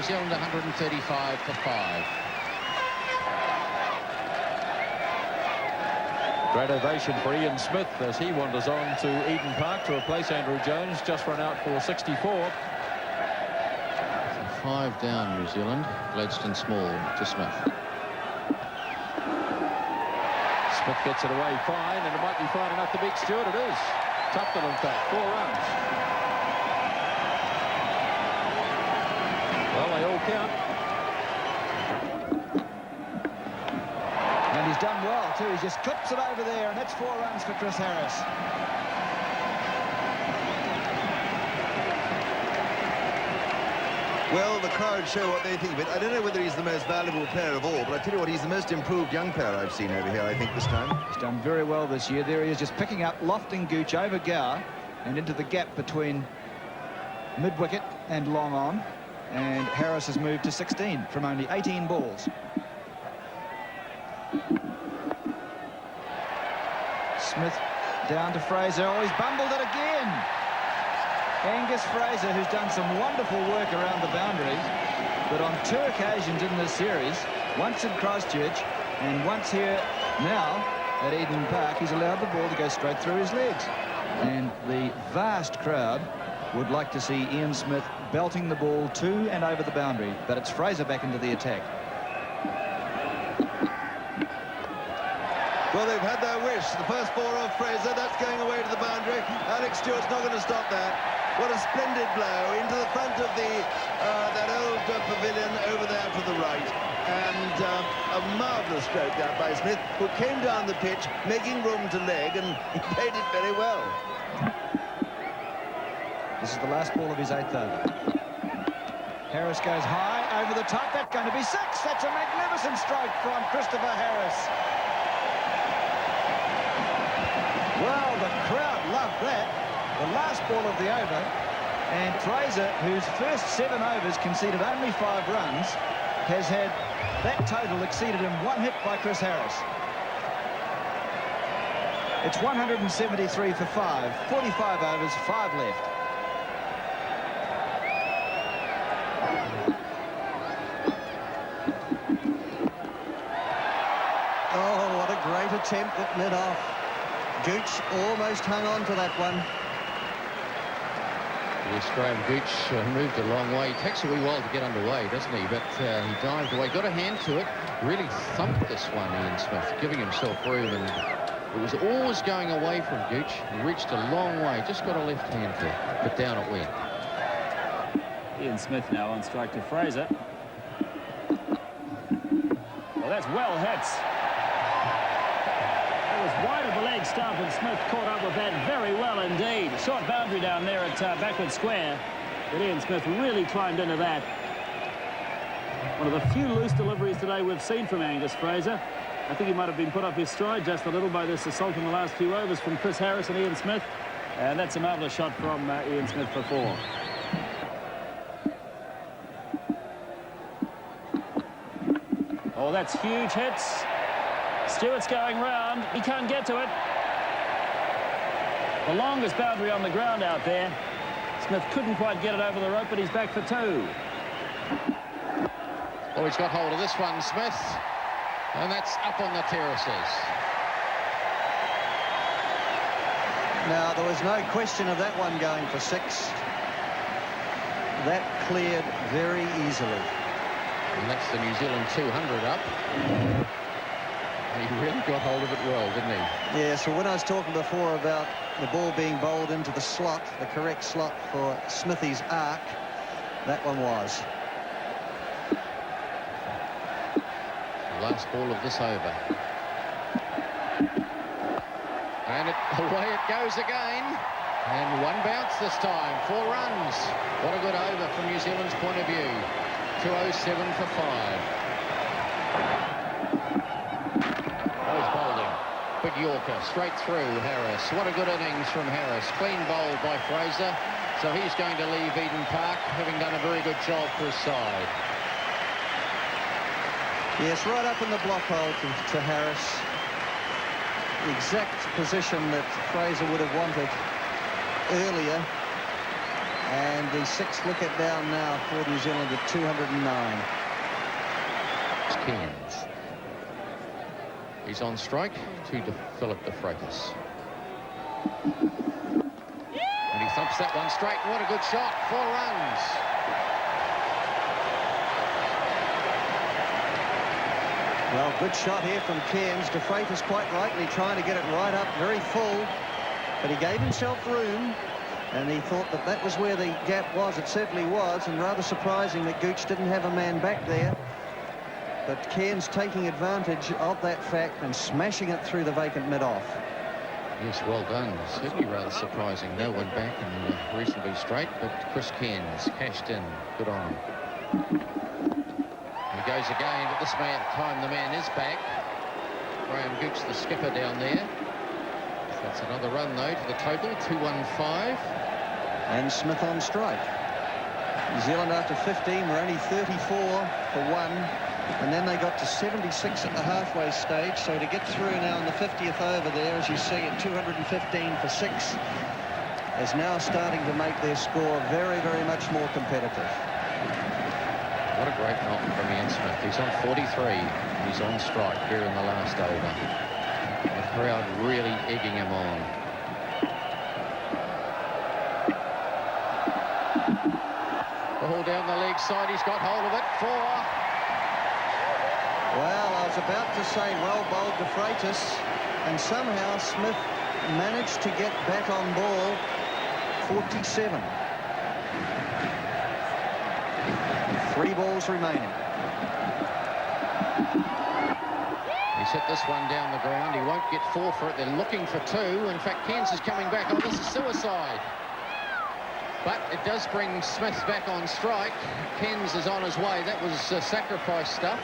New Zealand 135 for 5. Great ovation for Ian Smith as he wanders on to Eden Park to replace Andrew Jones, just run out for 64. 5 down, New Zealand. Gladstone Small to Smith. Smith gets it away fine, and it might be fine enough to beat Stewart. It is. Tufton, in fact, 4 runs. Well, they all count. And he's done well, too. He just clips it over there, and that's 4 runs for Chris Harris. Well, the crowd show what they think of it. I don't know whether he's the most valuable player of all, but I tell you what, he's the most improved young player I've seen over here, I think, this time. He's done very well this year. There he is, just picking up, lofting Gooch over Gower and into the gap between mid-wicket and long on. And Harris has moved to 16 from only 18 balls. Smith down to Fraser. Oh, he's bumbled it again. Angus Fraser, who's done some wonderful work around the boundary, but on 2 occasions in this series, once in Christchurch and once here now at Eden Park, he's allowed the ball to go straight through his legs. And the vast crowd would like to see Ian Smith belting the ball to and over the boundary, but it's Fraser back into the attack. Well, they've had their wish. The first 4 off Fraser, that's going away to the boundary. Alex Stewart's not going to stop that. What a splendid blow into the front of the that old pavilion over there to the right. And a marvellous stroke that by Smith, who came down the pitch, making room to leg, and he played it very well. This is the last ball of his 8th over. Harris goes high, over the top. That's going to be 6. That's a magnificent stroke from Christopher Harris. Well, the crowd loved that. The last ball of the over, and Fraser, whose first 7 overs conceded only 5 runs, has had that total exceeded in 1 hit by Chris Harris. It's 173 for 5, 45 overs, 5 left. Oh, what a great attempt at mid-off. Gooch almost hung on to that one. The Australian Gooch moved a long way. He takes a wee while to get underway, doesn't he? But he dived away, got a hand to it, really thumped this one, Ian Smith, giving himself room, and it was always going away from Gooch. He reached a long way, just got a left hand to it, but down it went. Ian Smith now on strike to Fraser. Well, that's well hit. Was wide of the leg stump, and Smith caught up with that very well indeed. Short boundary down there at backward square, but Ian Smith really climbed into that. One of the few loose deliveries today we've seen from Angus Fraser. I think he might have been put off his stride just a little by this assault in the last few overs from Chris Harris and Ian Smith, and that's a marvellous shot from Ian Smith for 4. Oh, that's huge hits. Stewart's going round. He can't get to it. The longest boundary on the ground out there. Smith couldn't quite get it over the rope, but he's back for 2. Oh, he's got hold of this one, Smith. And that's up on the terraces. Now, there was no question of that one going for 6. That cleared very easily. And that's the New Zealand 200 up. He really got hold of it well, didn't he? Yeah, so when I was talking before about the ball being bowled into the slot, the correct slot for Smithy's arc, that one was. Last ball of this over. And away it goes again. And 1 bounce this time, 4 runs. What a good over from New Zealand's point of view. 207 for 5. Big Yorker, straight through Harris. What a good innings from Harris. Clean bowl by Fraser. So he's going to leave Eden Park, having done a very good job for his side. Yes, right up in the block hole to Harris. The exact position that Fraser would have wanted earlier. And the 6th wicket down now for New Zealand at 209. Cairns. He's on strike to Philip de Freitas. And he thumps that one straight. What a good shot. 4 runs. Well, good shot here from Cairns. De Freitas quite rightly trying to get it right up, very full. But he gave himself room, and he thought that that was where the gap was. It certainly was, and rather surprising that Gooch didn't have a man back there. But Cairns taking advantage of that fact and smashing it through the vacant mid-off. Yes, well done. Certainly rather surprising. No one back and reasonably straight, but Chris Cairns cashed in. Good on him. He goes again, but this time the man is back. Graham Gooch, the skipper down there. That's another run, though, to the total, 215. And Smith on strike. New Zealand after 15 were only 34 for 1. And then they got to 76 at the halfway stage. So to get through now in the 50th over there, as you see, at 215 for 6, is now starting to make their score very, very much more competitive. What a great knock from Ian Smith. He's on 43. He's on strike here in the last over. The crowd really egging him on. Ball down the leg side. He's got hold of it. 4. Well, I was about to say, well bowled de Freitas, and somehow Smith managed to get back on ball. 47. 3 balls remaining. He's hit this one down the ground. He won't get 4 for it. They're looking for 2. In fact, Cairns is coming back. Oh, this is suicide. But it does bring Smith back on strike. Cairns is on his way. That was sacrifice stuff.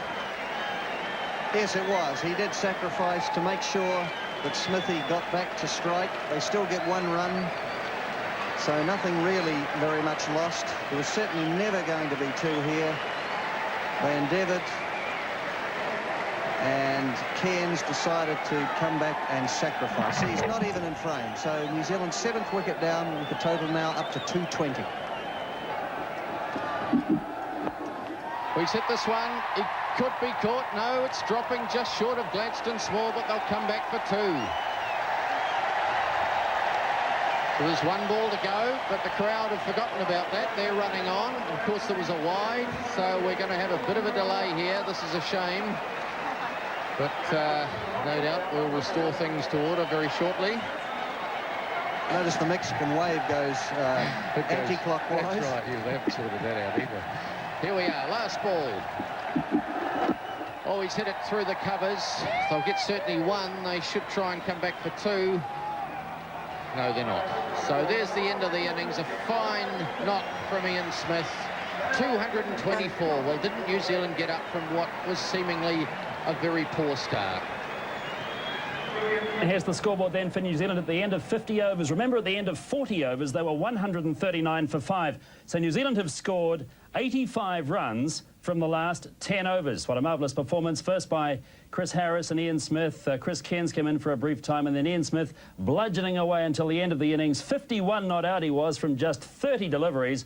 Yes, it was. He did sacrifice to make sure that Smithy got back to strike. They still get 1 run, so nothing really very much lost. There was certainly never going to be 2 here. They endeavoured, and Cairns decided to come back and sacrifice. He's not even in frame, so New Zealand's 7th wicket down, with the total now up to 220. He's hit this one. He could be caught. No, it's dropping just short of Gladstone Small, but they'll come back for 2. So there's 1 ball to go, but the crowd have forgotten about that. They're running on. Of course, there was a wide, so we're going to have a bit of a delay here. This is a shame. But no doubt we'll restore things to order very shortly. Notice the Mexican wave goes anti-clockwise. That's right, you haven't sorted that out either. Here we are, last ball. Oh, he's hit it through the covers. They'll get certainly 1. They should try and come back for 2. No, they're not. So there's the end of the innings. A fine knock from Ian Smith. 224. Well, didn't New Zealand get up from what was seemingly a very poor start? Here's the scoreboard then for New Zealand at the end of 50 overs. Remember, at the end of 40 overs, they were 139 for 5. So New Zealand have scored 85 runs from the last 10 overs. What a marvellous performance. First by Chris Harris and Ian Smith. Chris Cairns came in for a brief time, and then Ian Smith bludgeoning away until the end of the innings. 51 not out he was from just 30 deliveries.